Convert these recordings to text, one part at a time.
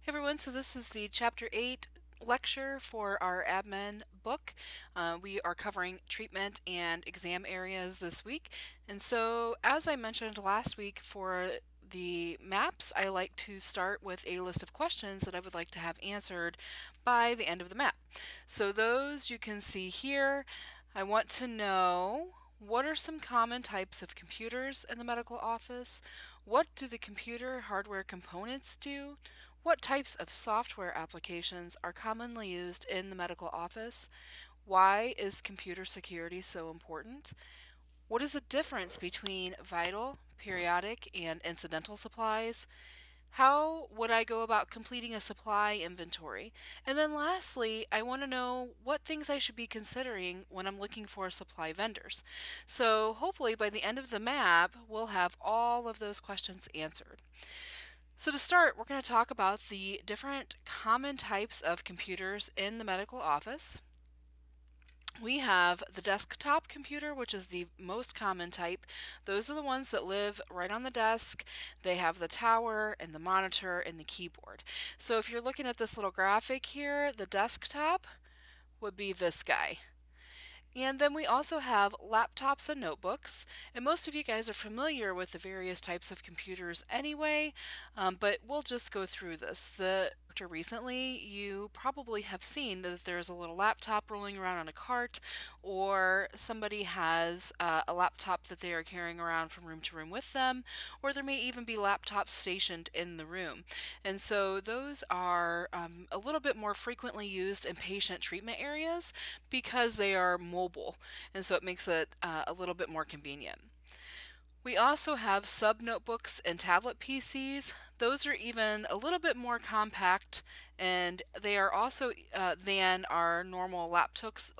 Everyone, so this is the Chapter 8 lecture for our admin book. We are covering treatment and exam areas this week. And so, as I mentioned last week for the maps, I like to start with a list of questions that I would like to have answered by the end of the map. So those you can see here. I want to know, what are some common types of computers in the medical office? What do the computer hardware components do? What types of software applications are commonly used in the medical office? Why is computer security so important? What is the difference between vital, periodic, and incidental supplies? How would I go about completing a supply inventory? And then lastly, I want to know what things I should be considering when I'm looking for supply vendors. So hopefully by the end of the map, we'll have all of those questions answered. So to start, we're going to talk about the different common types of computers in the medical office. We have the desktop computer, which is the most common type. Those are the ones that live right on the desk. They have the tower and the monitor and the keyboard. So if you're looking at this little graphic here, the desktop would be this guy. And then we also have laptops and notebooks. And most of you guys are familiar with the various types of computers anyway, but we'll just go through this. Recently, you probably have seen that there's a little laptop rolling around on a cart, or somebody has a laptop that they are carrying around from room to room with them, or there may even be laptops stationed in the room. And so those are a little bit more frequently used in patient treatment areas because they are mobile, and so it makes it a little bit more convenient. We also have sub notebooks and tablet PCs. Those are even a little bit more compact, and they are also than our normal laptops,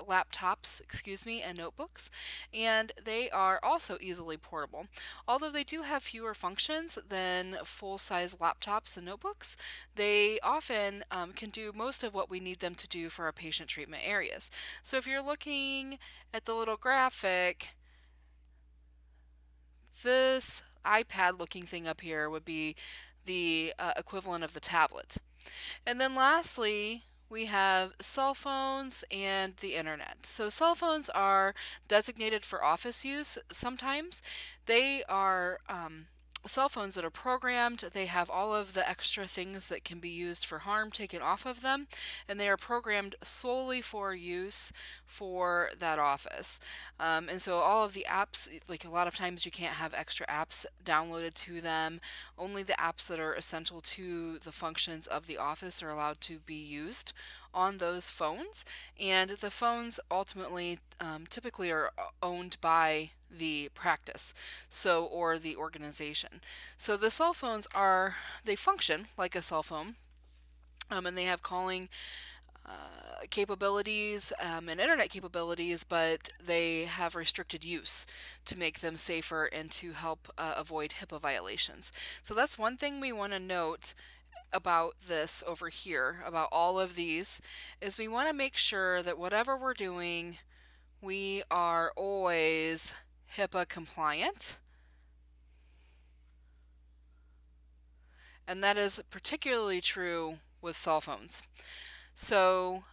and notebooks, and they are also easily portable. Although they do have fewer functions than full-size laptops and notebooks, they often can do most of what we need them to do for our patient treatment areas. So if you're looking at the little graphic, this iPad looking thing up here would be the equivalent of the tablet. And then lastly, we have cell phones and the internet. So cell phones are designated for office use sometimes. They are cell phones that are programmed. They have all of the extra things that can be used for harm taken off of them, and they are programmed solely for use for that office. And so all of the apps, like a lot of times you can't have extra apps downloaded to them. Only the apps that are essential to the functions of the office are allowed to be used on those phones, and the phones ultimately typically are owned by the practice, so, or the organization. So the cell phones they function like a cell phone, and they have calling capabilities and internet capabilities, but they have restricted use to make them safer and to help avoid HIPAA violations. So that's one thing we want to note about this over here, about all of these, is we want to make sure that whatever we're doing, we are always HIPAA compliant. And that is particularly true with cell phones. So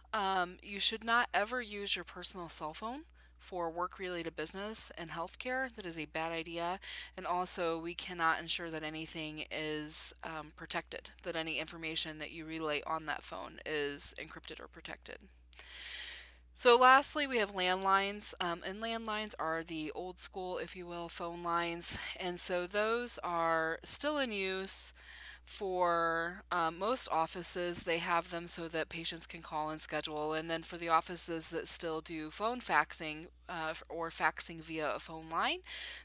you should not ever use your personal cell phone for work-related business and healthcare. That is a bad idea. And also, we cannot ensure that anything is protected, that any information that you relay on that phone is encrypted or protected. So lastly, we have landlines, and landlines are the old school, if you will, phone lines. And so those are still in use for most offices. They have them so that patients can call and schedule. And then for the offices that still do phone faxing or faxing via a phone line,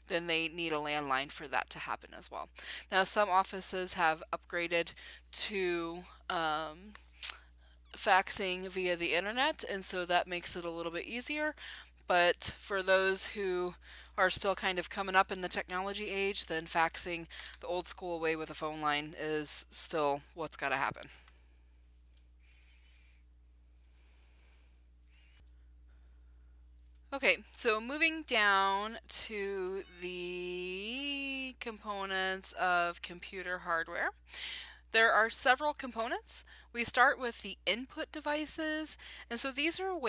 then they need a landline for that to happen as well. Now, some offices have upgraded to faxing via the internet, and so that makes it a little bit easier. But for those who are still kind of coming up in the technology age, then faxing the old school way with a phone line is still what's got to happen. Okay, so moving down to the components of computer hardware. There are several components. We start with the input devices, and so these are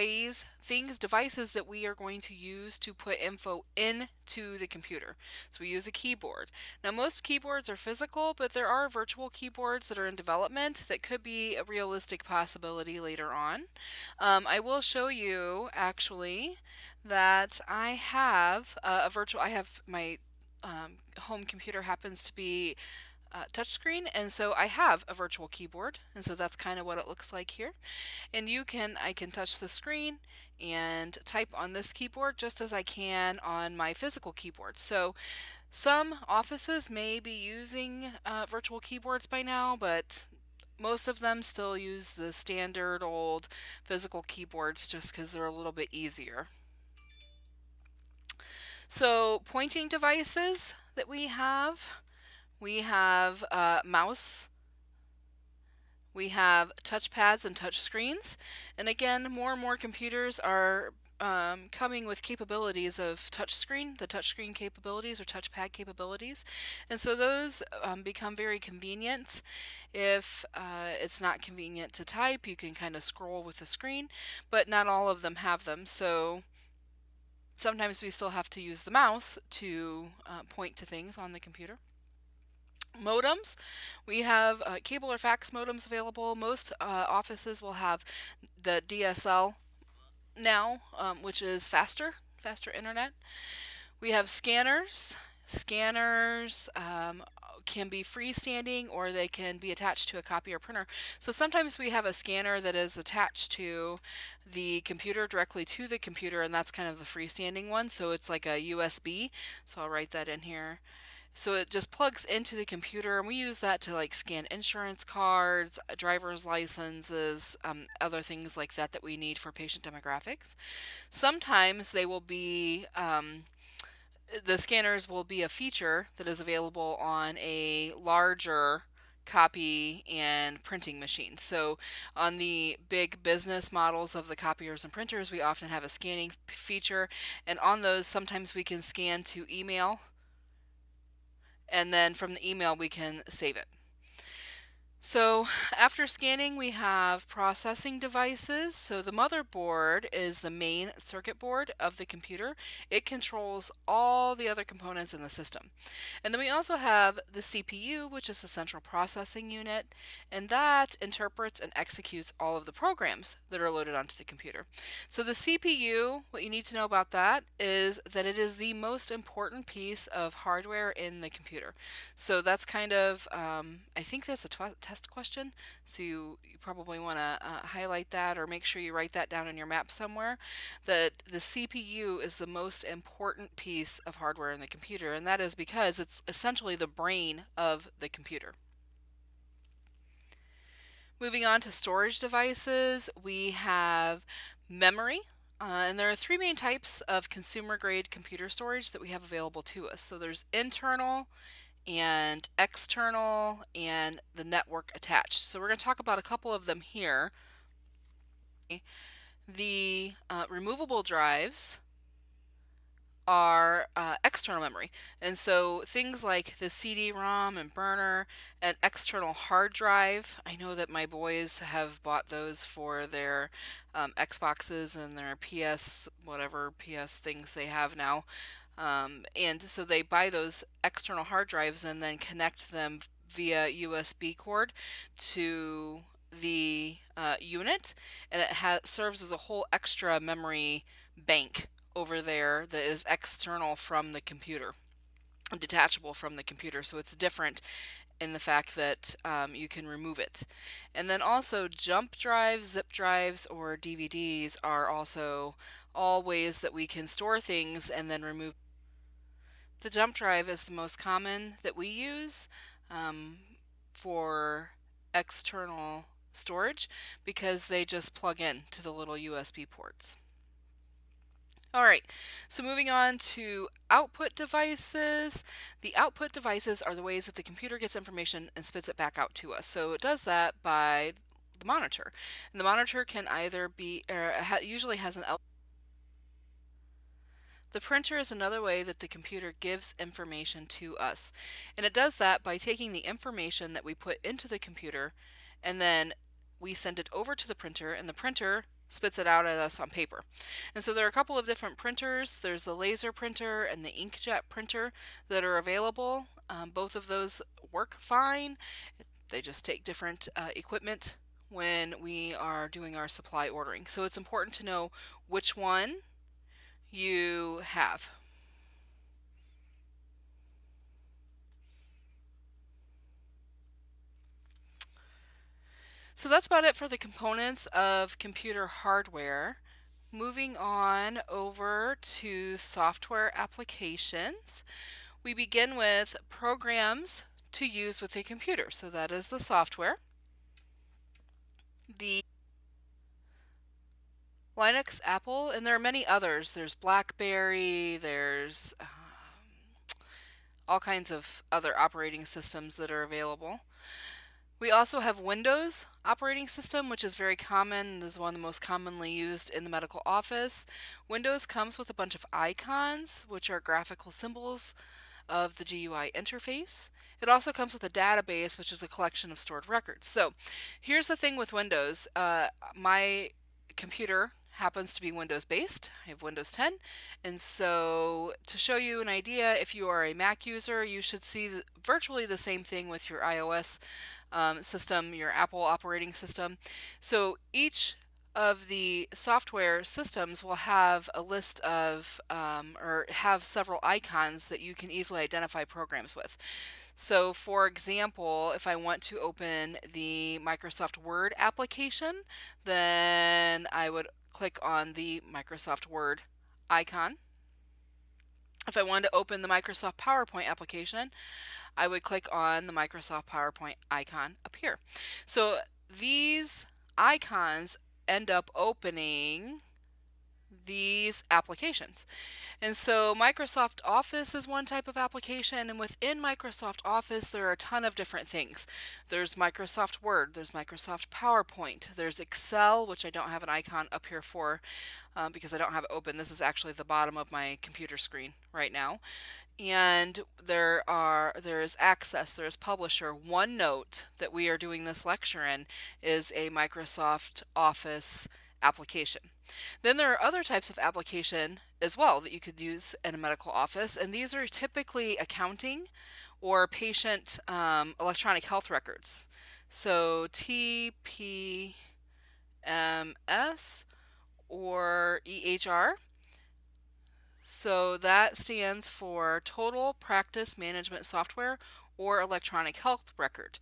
devices that we are going to use to put info into the computer. So we use a keyboard. Now most keyboards are physical, but there are virtual keyboards that are in development that could be a realistic possibility later on. I will show you actually that I have I have my home computer happens to be touchscreen, and so I have a virtual keyboard, and so that's kind of what it looks like here. And I can touch the screen and type on this keyboard just as I can on my physical keyboard. So some offices may be using virtual keyboards by now, but most of them still use the standard old physical keyboards just because they're a little bit easier. So pointing devices that we have mouse, we have touchpads and touch screens, and again, more and more computers are coming with capabilities of the touchscreen capabilities or touchpad capabilities, and so those become very convenient. If it's not convenient to type, you can kind of scroll with the screen, but not all of them have them, so sometimes we still have to use the mouse to point to things on the computer. Modems, we have cable or fax modems available. Most offices will have the DSL now, which is faster internet. We have scanners. Scanners can be freestanding or they can be attached to a copier printer. So sometimes we have a scanner that is attached to the computer, directly to the computer, and that's kind of the freestanding one. So it's like a USB. So I'll write that in here. So it just plugs into the computer, and we use that to like scan insurance cards, driver's licenses, other things like that that we need for patient demographics. Sometimes the scanners will be a feature that is available on a larger copy and printing machine. So on the big business models of the copiers and printers, we often have a scanning feature, and on those sometimes we can scan to email, and then from the email we can save it. So after scanning, we have processing devices. So the motherboard is the main circuit board of the computer. It controls all the other components in the system. And then we also have the CPU, which is the central processing unit, and that interprets and executes all of the programs that are loaded onto the computer. So the CPU, what you need to know about that is that it is the most important piece of hardware in the computer. So that's kind of, I think that's a test question, so you probably want to highlight that or make sure you write that down in your map somewhere, that the CPU is the most important piece of hardware in the computer, and that is because it's essentially the brain of the computer. Moving on to storage devices, we have memory. And there are three main types of consumer grade computer storage that we have available to us. So there's internal, and external, and the network attached. So we're going to talk about a couple of them here. The removable drives are external memory, and so things like the CD-ROM and burner, and external hard drive. I know that my boys have bought those for their Xboxes and their PS things they have now. And so they buy those external hard drives and then connect them via USB cord to the unit, and it serves as a whole extra memory bank over there that is external from the computer, detachable from the computer. So it's different in the fact that you can remove it. And then also jump drives, zip drives, or DVDs are also all ways that we can store things and then remove. The jump drive is the most common that we use for external storage because they just plug in to the little USB ports. All right, so moving on to output devices. The output devices are the ways that the computer gets information and spits it back out to us. So it does that by the monitor. And the monitor can either be, usually has an The printer is another way that the computer gives information to us. And it does that by taking the information that we put into the computer and then we send it over to the printer and the printer spits it out at us on paper. And so there are a couple of different printers. There's the laser printer and the inkjet printer that are available. Both of those work fine. They just take different equipment when we are doing our supply ordering. So it's important to know which one you have. So that's about it for the components of computer hardware. Moving on over to software applications, we begin with programs to use with a computer. So that is the software. The Linux, Apple, and there are many others. There's BlackBerry, there's all kinds of other operating systems that are available. We also have Windows operating system, which is very common. This is one of the most commonly used in the medical office. Windows comes with a bunch of icons, which are graphical symbols of the GUI interface. It also comes with a database, which is a collection of stored records. So here's the thing with Windows. My computer happens to be Windows based. I have Windows 10. And so to show you an idea, if you are a Mac user, you should see virtually the same thing with your iOS system, your Apple operating system. So each of the software systems will have a list of or have several icons that you can easily identify programs with. So for example, if I want to open the Microsoft Word application, then I would click on the Microsoft Word icon. If I wanted to open the Microsoft PowerPoint application, I would click on the Microsoft PowerPoint icon up here. So these icons end up opening these applications. And so Microsoft Office is one type of application, and within Microsoft Office there are a ton of different things. There's Microsoft Word, there's Microsoft PowerPoint, there's Excel, which I don't have an icon up here for because I don't have it open. This is actually the bottom of my computer screen right now. And there is Access, there is Publisher. OneNote that we are doing this lecture in is a Microsoft Office application. Then there are other types of application as well that you could use in a medical office, and these are typically accounting or patient electronic health records. So TPMS or EHR. So that stands for Total Practice Management Software or Electronic Health Record.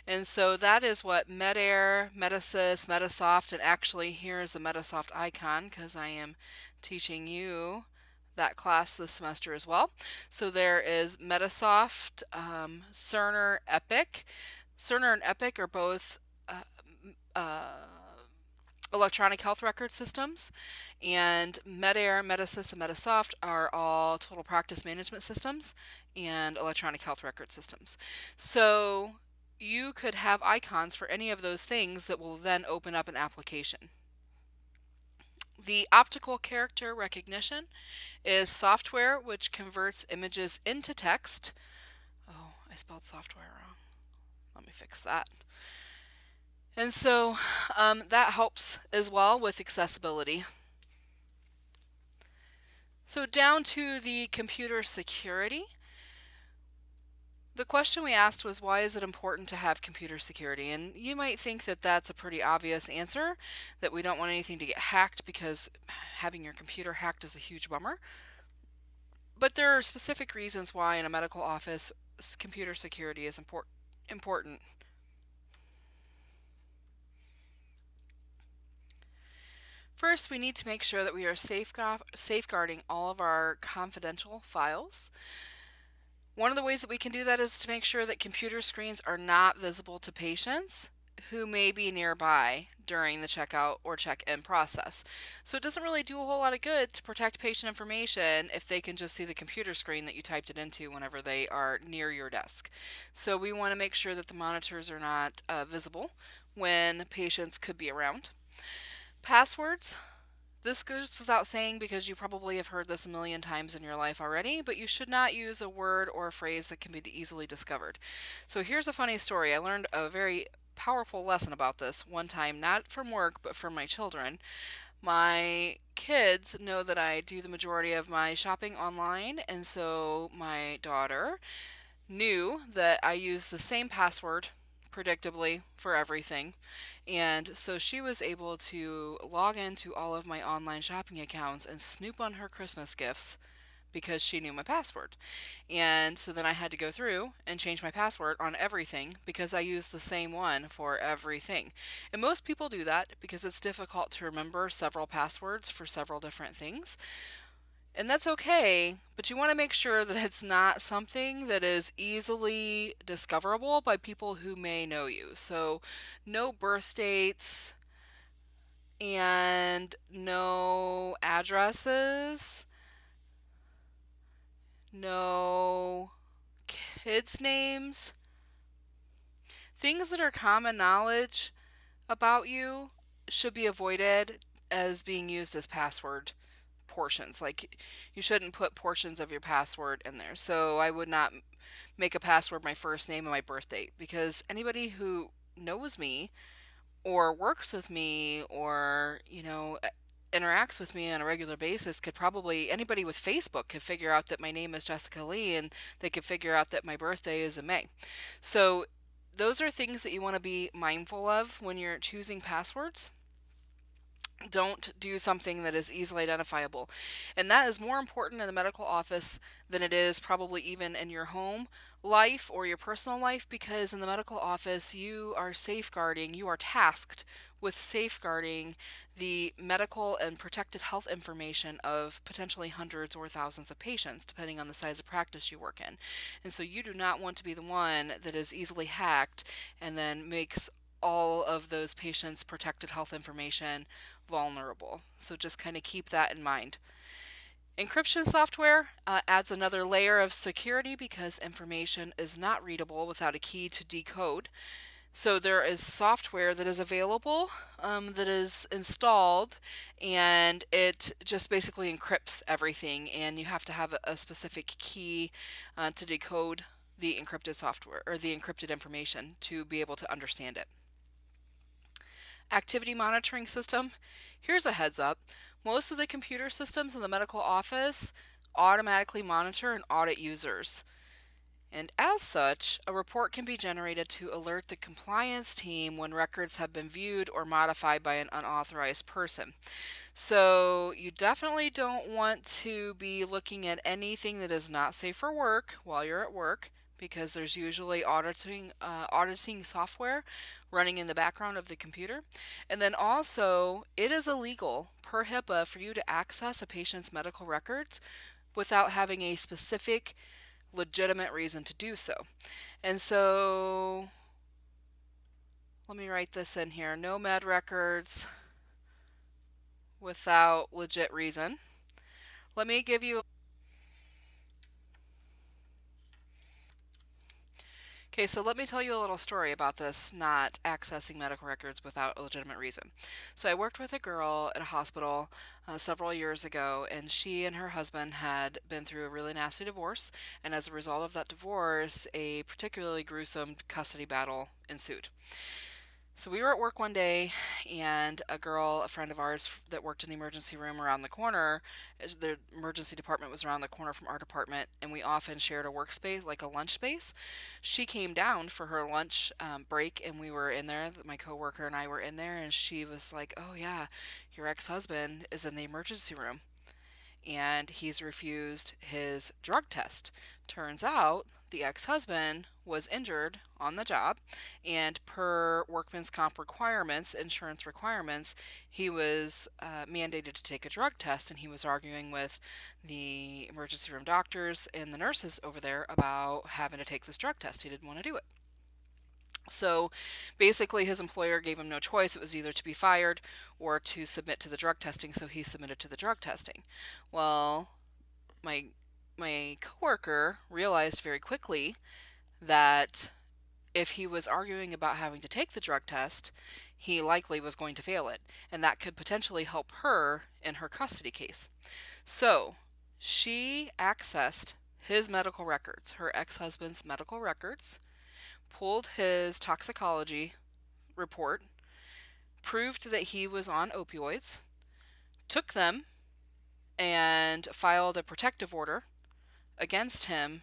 And so that is what Medair, Medisys, Medisoft, and actually here is the Medisoft icon because I am teaching you that class this semester as well. So there is Medisoft, Cerner, Epic. Cerner and Epic are both electronic health record systems, and Medair, Medisys, and Medisoft are all total practice management systems and electronic health record systems. So you could have icons for any of those things that will then open up an application. The optical character recognition is software which converts images into text. Oh, I spelled software wrong. Let me fix that. And so that helps as well with accessibility. So down to the computer security. The question we asked was, why is it important to have computer security? And you might think that that's a pretty obvious answer, that we don't want anything to get hacked because having your computer hacked is a huge bummer. But there are specific reasons why in a medical office computer security is important. First, we need to make sure that we are safeguarding all of our confidential files. One of the ways that we can do that is to make sure that computer screens are not visible to patients who may be nearby during the checkout or check-in process. So it doesn't really do a whole lot of good to protect patient information if they can just see the computer screen that you typed it into whenever they are near your desk. So we want to make sure that the monitors are not visible when patients could be around. Passwords. This goes without saying because you probably have heard this a million times in your life already, but you should not use a word or a phrase that can be easily discovered. So here's a funny story. I learned a very powerful lesson about this one time, not from work, but from my children. My kids know that I do the majority of my shopping online, and so my daughter knew that I use the same password predictably for everything. And so she was able to log into all of my online shopping accounts and snoop on her Christmas gifts because she knew my password. And so then I had to go through and change my password on everything because I use the same one for everything. And most people do that because it's difficult to remember several passwords for several different things. And that's okay, but you want to make sure that it's not something that is easily discoverable by people who may know you. So, no birth dates and no addresses, no kids' names, things that are common knowledge about you should be avoided as being used as password portions. Like you shouldn't put portions of your password in there. So I would not make a password my first name and my birth date because anybody who knows me or works with me or, interacts with me on a regular basis could probably anybody with Facebook could figure out that my name is Jessica Lee and they could figure out that my birthday is in May. So those are things that you want to be mindful of when you're choosing passwords. Don't do something that is easily identifiable. And that is more important in the medical office than it is probably even in your home life or your personal life because in the medical office you are tasked with safeguarding the medical and protected health information of potentially hundreds or thousands of patients, depending on the size of practice you work in. And so you do not want to be the one that is easily hacked and then makes all of those patients' protected health information vulnerable. So just kind of keep that in mind. Encryption software adds another layer of security because information is not readable without a key to decode. So there is software that is available that is installed and it just basically encrypts everything and you have to have a specific key to decode the encrypted software or the encrypted information to be able to understand it. Activity monitoring system. Here's a heads up. Most of the computer systems in the medical office automatically monitor and audit users. And as such, a report can be generated to alert the compliance team when records have been viewed or modified by an unauthorized person. So you definitely don't want to be looking at anything that is not safe for work while you're at work because there's usually auditing software running in the background of the computer. And then also, it is illegal per HIPAA for you to access a patient's medical records without having a specific legitimate reason to do so. And so let me write this in here. No med records without legit reason. Let me give you Okay, so let me tell you a little story about this not accessing medical records without a legitimate reason. So I worked with a girl at a hospital several years ago, and she and her husband had been through a really nasty divorce, and as a result of that divorce, a particularly gruesome custody battle ensued. So we were at work one day, and a friend of ours that worked in the emergency room around the corner, the emergency department was around the corner from our department, and we often shared a workspace, like a lunch space. She came down for her lunch break, and we were in there. My coworker and I were in there, and she was like, "Oh yeah, your ex-husband is in the emergency room." And he's refused his drug test. Turns out the ex husband was injured on the job, and per workman's comp requirements, insurance requirements, he was mandated to take a drug test. And he was arguing with the emergency room doctors and the nurses over there about having to take this drug test. He didn't want to do it. So basically, his employer gave him no choice. It was either to be fired or to submit to the drug testing, so he submitted to the drug testing. Well, my coworker realized very quickly that if he was arguing about having to take the drug test, he likely was going to fail it, and that could potentially help her in her custody case. So she accessed his medical records, her ex husband's medical records, pulled his toxicology report, proved that he was on opioids, took them, and filed a protective order against him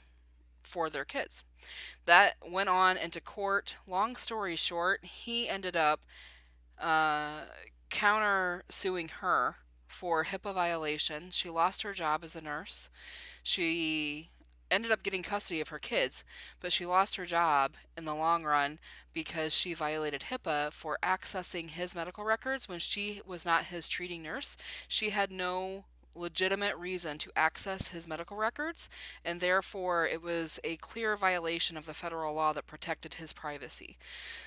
for their kids. That went on into court. Long story short, he ended up uh, counter suing her for HIPAA violation. She lost her job as a nurse. She ended up getting custody of her kids, but she lost her job in the long run because she violated HIPAA for accessing his medical records when she was not his treating nurse. She had no legitimate reason to access his medical records, and therefore it was a clear violation of the federal law that protected his privacy.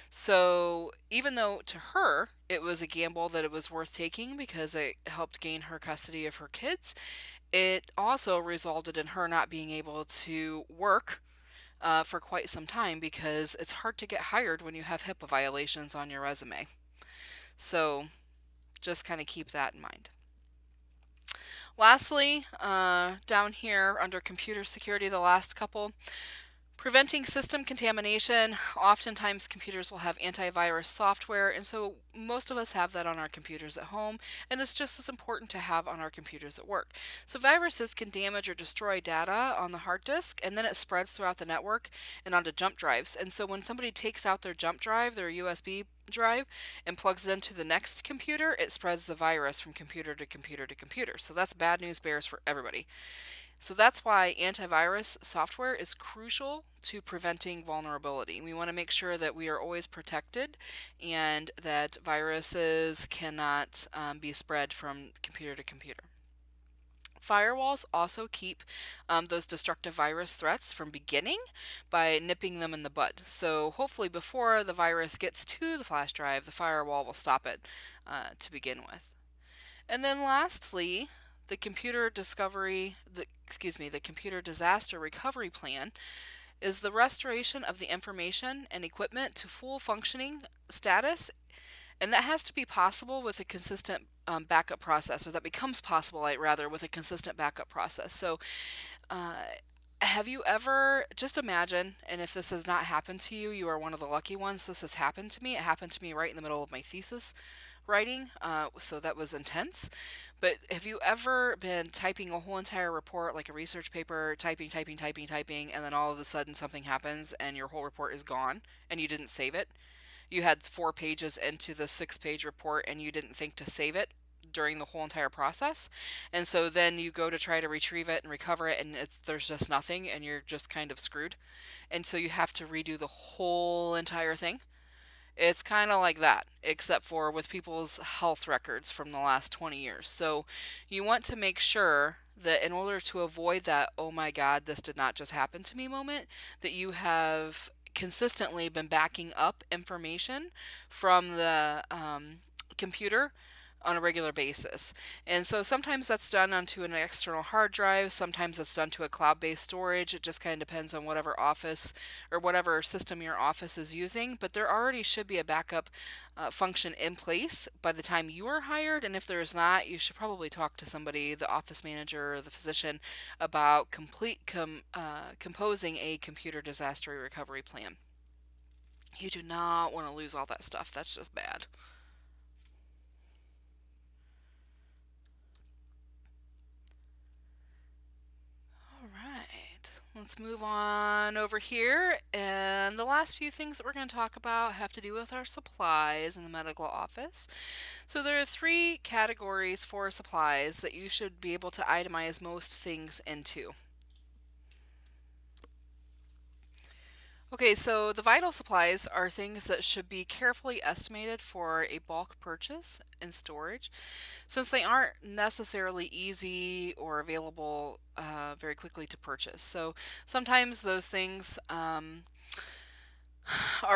So, even though to her it was a gamble that it was worth taking because it helped gain her custody of her kids, it also resulted in her not being able to work for quite some time because it's hard to get hired when you have HIPAA violations on your resume. So, just kind of keep that in mind. Lastly, down here under computer security, the last couple, preventing system contamination. Oftentimes computers will have antivirus software, and so most of us have that on our computers at home, and it's just as important to have on our computers at work. So viruses can damage or destroy data on the hard disk, and then it spreads throughout the network and onto jump drives. And so when somebody takes out their jump drive, their USB drive, and plugs it into the next computer, it spreads the virus from computer to computer to computer. So that's bad news bears for everybody. So that's why antivirus software is crucial to preventing vulnerability. We want to make sure that we are always protected and that viruses cannot be spread from computer to computer. Firewalls also keep those destructive virus threats from beginning by nipping them in the bud. So hopefully before the virus gets to the flash drive, the firewall will stop it to begin with. And then lastly, the the computer disaster recovery plan is the restoration of the information and equipment to full functioning status, and that has to be possible with a consistent backup process, or that becomes possible, rather, with a consistent backup process. So, uh, have you ever, just imagine, and if this has not happened to you, you are one of the lucky ones. This has happened to me. It happened to me right in the middle of my thesis writing, so that was intense. But have you ever been typing a whole entire report, like a research paper, typing, and then all of a sudden something happens and your whole report is gone and you didn't save it? You had 4 pages into the 6 page report and you didn't think to save it during the whole entire process. And so then you go to try to retrieve it and recover it, and there's just nothing, and you're just kind of screwed. And so you have to redo the whole entire thing. It's kind of like that, except for with people's health records from the last 20 years. So you want to make sure that in order to avoid that, oh my God, this did not just happen to me moment, that you have consistently been backing up information from the computer on a regular basis. And so sometimes that's done onto an external hard drive, sometimes it's done to a cloud-based storage. It just kind of depends on whatever office or whatever system your office is using, but there already should be a backup function in place by the time you are hired, and if there is not, you should probably talk to somebody, the office manager or the physician, about composing a computer disaster recovery plan. You do not want to lose all that stuff. That's just bad. All right, let's move on over here. And the last few things that we're going to talk about have to do with our supplies in the medical office. So there are 3 categories for supplies that you should be able to itemize most things into. Okay, so the vital supplies are things that should be carefully estimated for a bulk purchase and storage, since they aren't necessarily easy or available very quickly to purchase. So sometimes those things are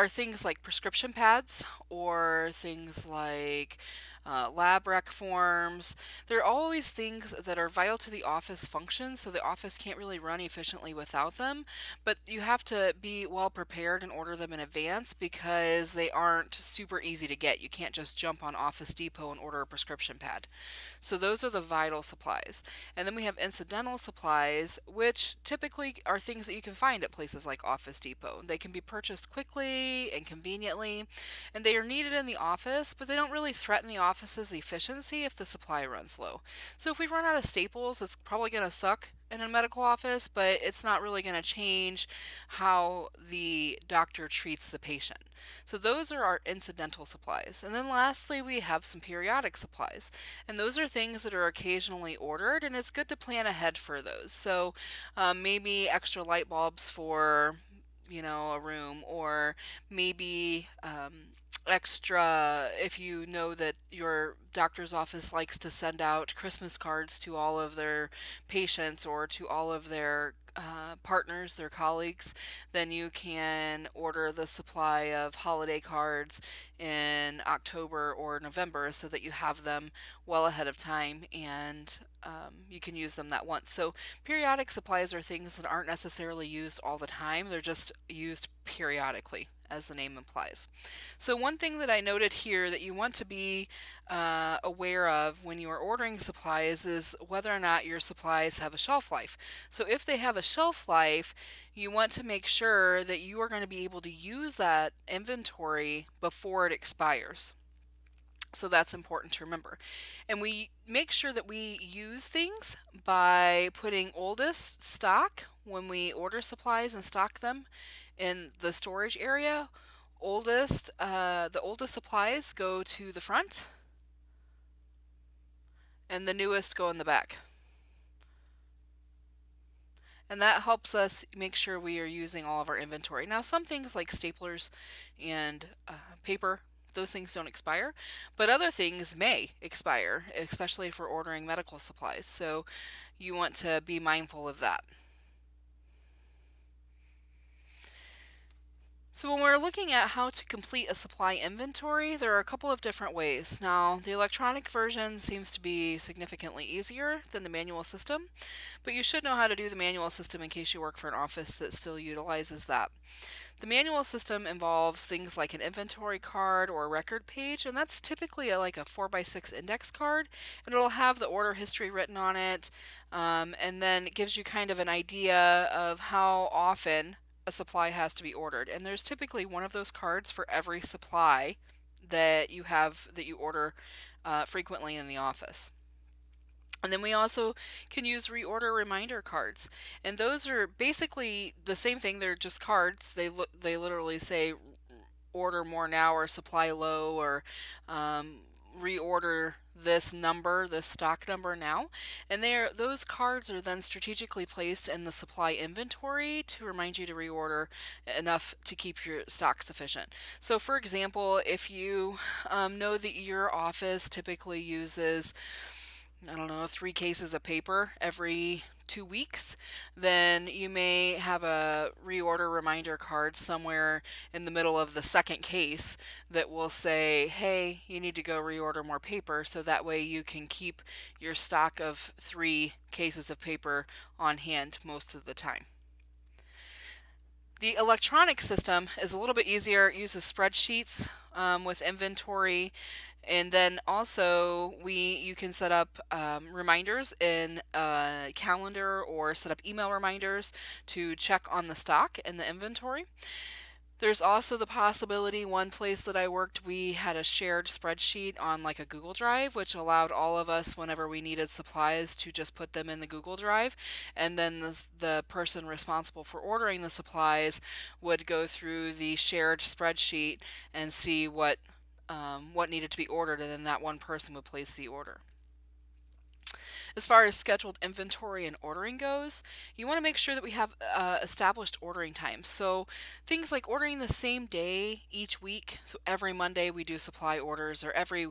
things like prescription pads or things like lab rec forms. There are always things that are vital to the office function, so the office can't really run efficiently without them. But you have to be well prepared and order them in advance because they aren't super easy to get. You can't just jump on Office Depot and order a prescription pad. So those are the vital supplies. And then we have incidental supplies, which typically are things that you can find at places like Office Depot. They can be purchased quickly and conveniently, and they are needed in the office, but they don't really threaten the office's efficiency if the supply runs low. So if we run out of staples, it's probably going to suck in a medical office, but it's not really going to change how the doctor treats the patient. So those are our incidental supplies. And then lastly, we have some periodic supplies. And those are things that are occasionally ordered, and it's good to plan ahead for those. So maybe extra light bulbs for, a room, or maybe extra if you know that your doctor's office likes to send out Christmas cards to all of their patients or to all of their partners, their colleagues, then you can order the supply of holiday cards in October or November so that you have them well ahead of time and you can use them that once. So periodic supplies are things that aren't necessarily used all the time, they're just used periodically, as the name implies. So one thing that I noted here that you want to be aware of when you are ordering supplies is whether or not your supplies have a shelf life. So if they have a shelf life, you want to make sure that you are going to be able to use that inventory before it expires. So that's important to remember. And we make sure that we use things by putting oldest stock when we order supplies and stock them in the storage area. The oldest supplies go to the front, and the newest go in the back. And that helps us make sure we are using all of our inventory. Now, some things like staplers and paper, those things don't expire, but other things may expire, especially if we're ordering medical supplies. So you want to be mindful of that. So when we're looking at how to complete a supply inventory, there are a couple of different ways. Now, the electronic version seems to be significantly easier than the manual system, but you should know how to do the manual system in case you work for an office that still utilizes that. The manual system involves things like an inventory card or a record page, and that's typically like a 4x6 index card, and it'll have the order history written on it, and then it gives you kind of an idea of how often a supply has to be ordered. And there's typically one of those cards for every supply that you order frequently in the office. And then we also can use reorder reminder cards. And those are basically the same thing. They're just cards. They literally say order more now or supply low or reorder this number, this stock number now. And those cards are then strategically placed in the supply inventory to remind you to reorder enough to keep your stock sufficient. So for example, if you know that your office typically uses, I don't know, 3 cases of paper every 2 weeks, then you may have a reorder reminder card somewhere in the middle of the second case that will say, hey, you need to go reorder more paper, so that way you can keep your stock of 3 cases of paper on hand most of the time. The electronic system is a little bit easier. It uses spreadsheets with inventory. And then also you can set up reminders in a calendar or set up email reminders to check on the stock and the inventory. There's also the possibility, one place that I worked, we had a shared spreadsheet on like a Google Drive, which allowed all of us, whenever we needed supplies, to just put them in the Google Drive. And then the person responsible for ordering the supplies would go through the shared spreadsheet and see what needed to be ordered, and then that one person would place the order. As far as scheduled inventory and ordering goes, you want to make sure that we have established ordering times. So things like ordering the same day each week. So every Monday we do supply orders, or every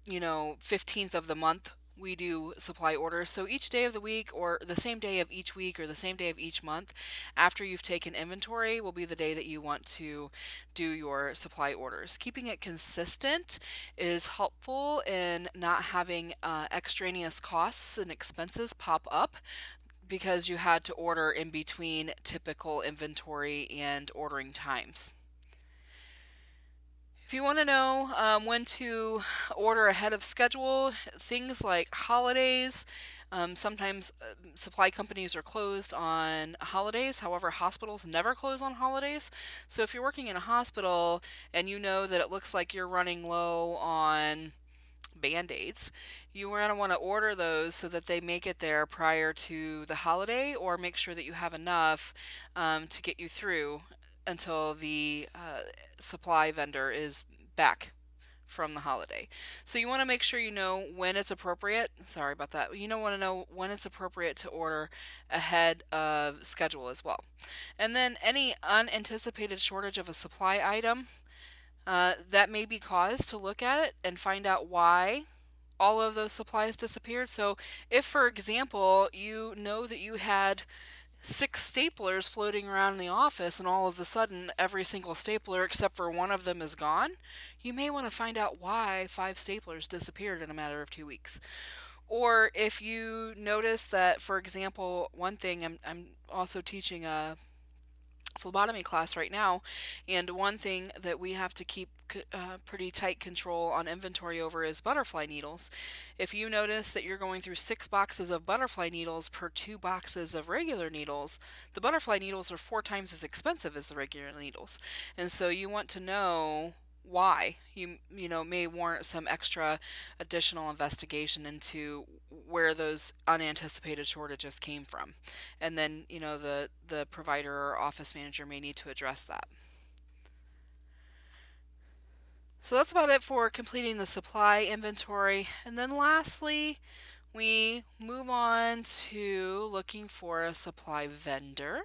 15th of the month we do supply orders. So each day of the week, or the same day of each week, or the same day of each month after you've taken inventory will be the day that you want to do your supply orders. Keeping it consistent is helpful in not having extraneous costs and expenses pop up because you had to order in between typical inventory and ordering times. If you want to know when to order ahead of schedule, things like holidays, sometimes supply companies are closed on holidays. However, hospitals never close on holidays. So if you're working in a hospital and you know that it looks like you're running low on Band-Aids, you are going to want to order those so that they make it there prior to the holiday, or make sure that you have enough to get you through until the supply vendor is back from the holiday. So you want to make sure you know when it's appropriate. Sorry about that. You don't want to know when it's appropriate to order ahead of schedule as well. And then any unanticipated shortage of a supply item, that may be cause to look at it and find out why all of those supplies disappeared. So if, for example, you know that you had 6 staplers floating around in the office and all of a sudden every single stapler except for one of them is gone, you may want to find out why 5 staplers disappeared in a matter of 2 weeks. Or if you notice that, for example, one thing, I'm also teaching a phlebotomy class right now, and one thing that we have to keep pretty tight control on inventory over is butterfly needles. If you notice that you're going through 6 boxes of butterfly needles per 2 boxes of regular needles, the butterfly needles are 4 times as expensive as the regular needles, and so you want to know why. You may warrant some extra additional investigation into where those unanticipated shortages came from, and then the provider or office manager may need to address that. So that's about it for completing the supply inventory. And then lastly, we move on to looking for a supply vendor.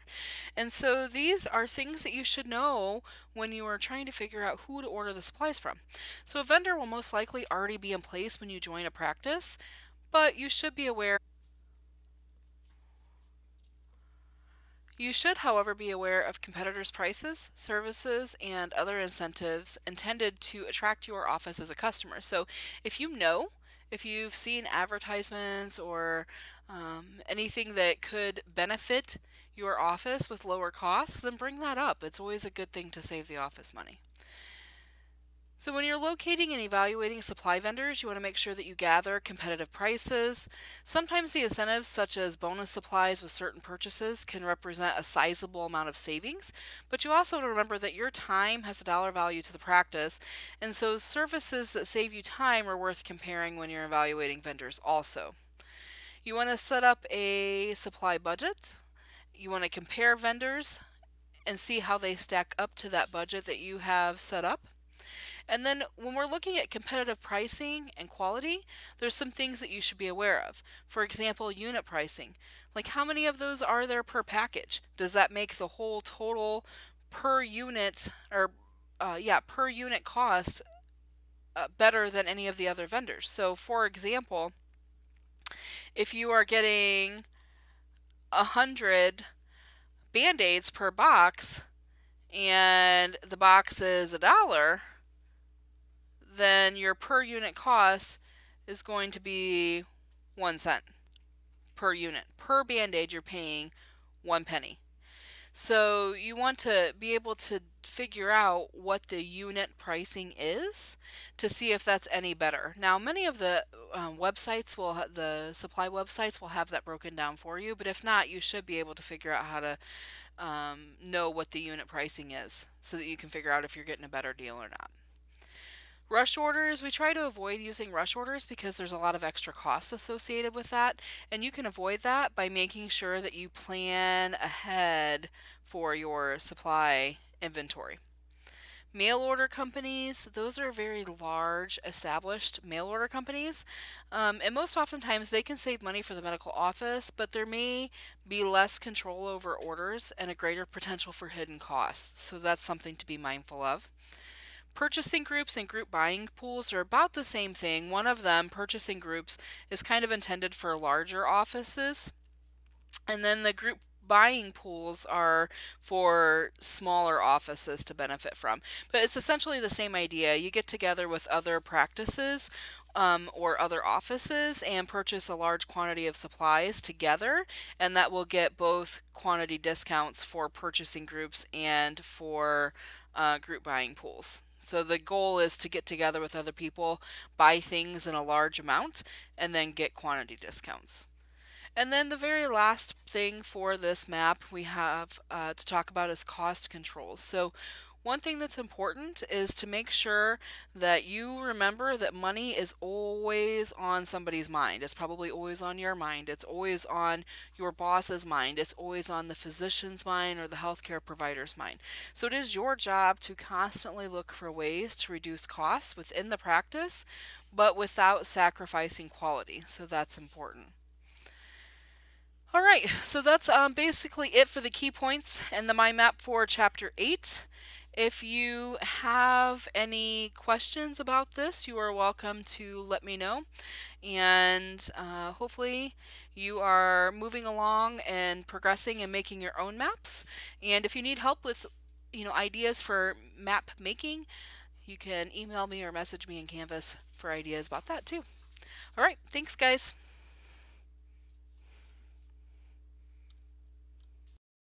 And so these are things that you should know when you are trying to figure out who to order the supplies from. So a vendor will most likely already be in place when you join a practice, but you should be aware. You should, however, be aware of competitors' prices, services, and other incentives intended to attract your office as a customer. So if you've seen advertisements or anything that could benefit your office with lower costs, then bring that up. It's always a good thing to save the office money. So when you're locating and evaluating supply vendors, you want to make sure that you gather competitive prices. Sometimes the incentives, such as bonus supplies with certain purchases, can represent a sizable amount of savings, but you also want to remember that your time has a dollar value to the practice, and so services that save you time are worth comparing when you're evaluating vendors also. You want to set up a supply budget. You want to compare vendors and see how they stack up to that budget that you have set up. And then when we're looking at competitive pricing and quality, there's some things that you should be aware of. For example, unit pricing. Like, how many of those are there per package? Does that make the whole total per unit, or per unit cost better than any of the other vendors? So for example, if you are getting 100 Band-Aids per box and the box is $1, then your per unit cost is going to be 1 cent per unit. Per Band-Aid, you're paying 1 penny. So you want to be able to figure out what the unit pricing is to see if that's any better. Now, many of the the supply websites will have that broken down for you, but if not, you should be able to figure out how to know what the unit pricing is so that you can figure out if you're getting a better deal or not. Rush orders, we try to avoid using rush orders because there's a lot of extra costs associated with that, and you can avoid that by making sure that you plan ahead for your supply inventory. Mail order companies, those are very large, established mail order companies, and most oftentimes they can save money for the medical office, but there may be less control over orders and a greater potential for hidden costs, so that's something to be mindful of. Purchasing groups and group buying pools are about the same thing. One of them, purchasing groups, is kind of intended for larger offices, and then the group buying pools are for smaller offices to benefit from. But it's essentially the same idea. You get together with other practices or other offices and purchase a large quantity of supplies together, and that will get both quantity discounts for purchasing groups and for group buying pools. So the goal is to get together with other people, buy things in a large amount, and then get quantity discounts. And then the very last thing for this map we have to talk about is cost controls. So one thing that's important is to make sure that you remember that money is always on somebody's mind. It's probably always on your mind. It's always on your boss's mind. It's always on the physician's mind or the healthcare provider's mind. So it is your job to constantly look for ways to reduce costs within the practice, but without sacrificing quality. So that's important. All right, so that's basically it for the key points and the mind map for Chapter 8. If you have any questions about this, you are welcome to let me know. And hopefully you are moving along and progressing and making your own maps. And if you need help with ideas for map making, you can email me or message me in Canvas for ideas about that too. All right, thanks guys.